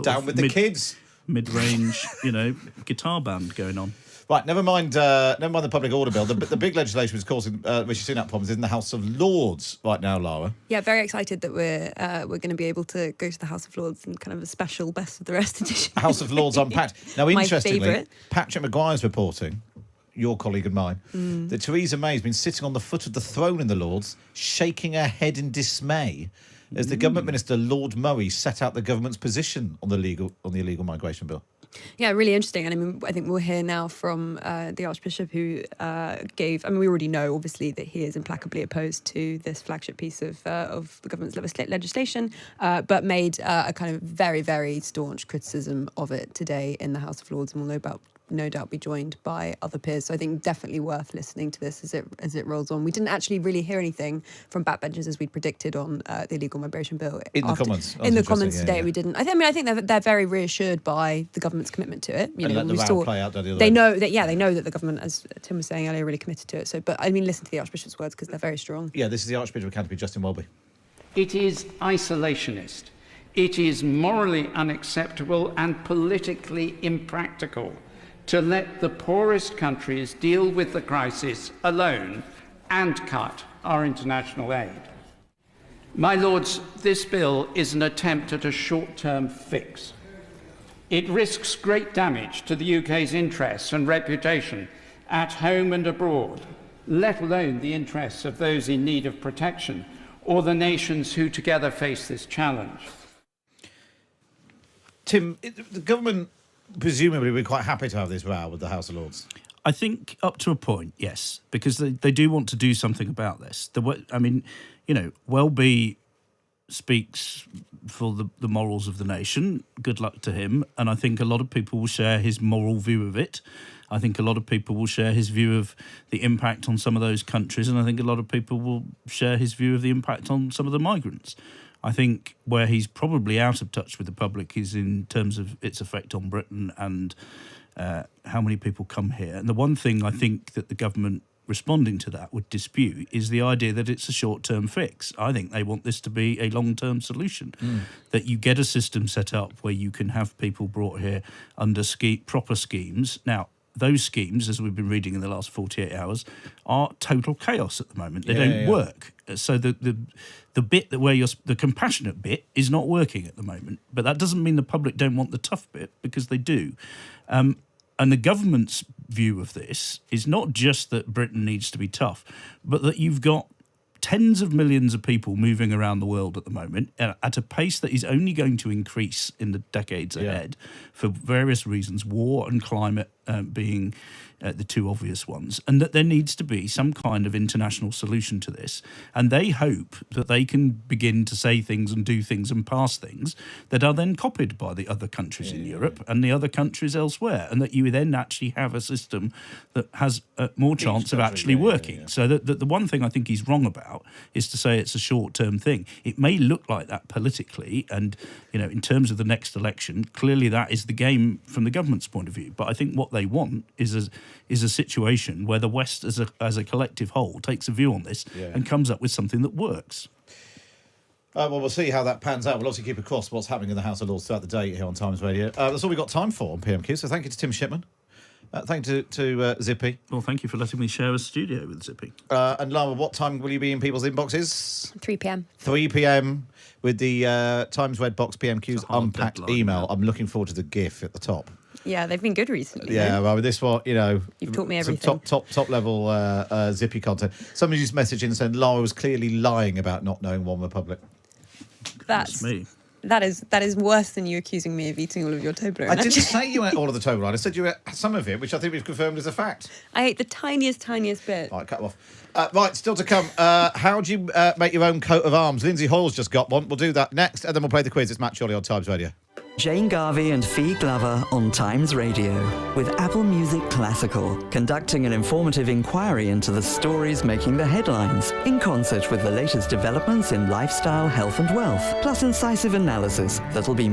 down with the kids. Mid-range, guitar band going on. Right, never mind the public order bill. The big legislation which is causing Rishi Sunak problems is in the House of Lords right now, Lara. Yeah, very excited that we're going to be able to go to the House of Lords in kind of a special Best of the Rest edition. House of Lords Unpacked. Now, My interestingly, favourite. Patrick Maguire's reporting, your colleague and mine, that Theresa May has been sitting on the foot of the throne in the Lords, shaking her head in dismay as the government minister, Lord Murray, set out the government's position on the illegal migration bill. Yeah, really interesting. And I mean, I think we'll hear now from the Archbishop who gave... I mean, we already know, obviously, that he is implacably opposed to this flagship piece of the government's legislation, but made a kind of very, very staunch criticism of it today in the House of Lords. And we'll know about no doubt be joined by other peers. So I think definitely worth listening to this as it rolls on. We didn't actually really hear anything from backbenchers as we predicted on the illegal migration bill. In the comments. In the comments today, we didn't. I think they're very reassured by the government's commitment to it. Let the row play out down the other they end. know that the government, as Tim was saying earlier, really committed to it. So, but listen to the Archbishop's words because they're very strong. Yeah, this is the Archbishop of Canterbury, Justin Welby. It is isolationist. It is morally unacceptable and politically impractical to let the poorest countries deal with the crisis alone and cut our international aid. My lords, this bill is an attempt at a short-term fix. It risks great damage to the UK's interests and reputation at home and abroad, let alone the interests of those in need of protection or the nations who together face this challenge. Tim, the government presumably will be quite happy to have this row with the House of Lords. I think up to a point, yes, because they do want to do something about this. Welby speaks for the morals of the nation. Good luck to him. And I think a lot of people will share his moral view of it. I think a lot of people will share his view of the impact on some of those countries. And I think a lot of people will share his view of the impact on some of the migrants. I think where he's probably out of touch with the public is in terms of its effect on Britain and how many people come here. And the one thing I think that the government responding to that would dispute is the idea that it's a short-term fix. I think they want this to be a long-term solution, that you get a system set up where you can have people brought here under proper schemes. Now, those schemes, as we've been reading in the last 48 hours, are total chaos at the moment. They don't work. So the bit the compassionate bit is not working at the moment. But that doesn't mean the public don't want the tough bit, because they do. And the government's view of this is not just that Britain needs to be tough, but that you've got tens of millions of people moving around the world at the moment at a pace that is only going to increase in the decades ahead for various reasons, war and climate being the two obvious ones, and that there needs to be some kind of international solution to this. And they hope that they can begin to say things and do things and pass things that are then copied by the other countries in Europe and the other countries elsewhere, and that you then actually have a system that has more chance of actually working. So that the one thing I think he's wrong about is to say it's a short-term thing. It may look like that politically, and in terms of the next election, clearly that is the game from the government's point of view. But I think what they want is a situation where the West as a collective whole takes a view on this and comes up with something that works. Well, we'll see how that pans out. We'll obviously keep across what's happening in the House of Lords throughout the day here on Times Radio. That's all we've got time for on PMQ, so thank you to Tim Shipman. Thank you to Zippy. Well, thank you for letting me share a studio with Zippy. And Lara, what time will you be in people's inboxes? 3 p.m. 3 p.m. with the Times Red Box PMQs Unpacked email. I'm looking forward to the GIF at the top. Yeah, they've been good recently. Yeah, well, this one, you've taught me everything. Top level Zippy content. Somebody just messaged in saying Lara was clearly lying about not knowing One Republic. That's me. That is worse than you accusing me of eating all of your Toblerone. I didn't say you ate all of the Toblerone. I said you ate some of it, which I think we've confirmed is a fact. I ate the tiniest bit. All right, cut them off. Right, still to come. How do you make your own coat of arms? Lindsay Hoyle's just got one. We'll do that next, and then we'll play the quiz. It's Matt Chorley on Times Radio. Jane Garvey and Fee Glover on Times Radio with Apple Music Classical, conducting an informative inquiry into the stories making the headlines, in concert with the latest developments in lifestyle, health and wealth, plus incisive analysis that'll be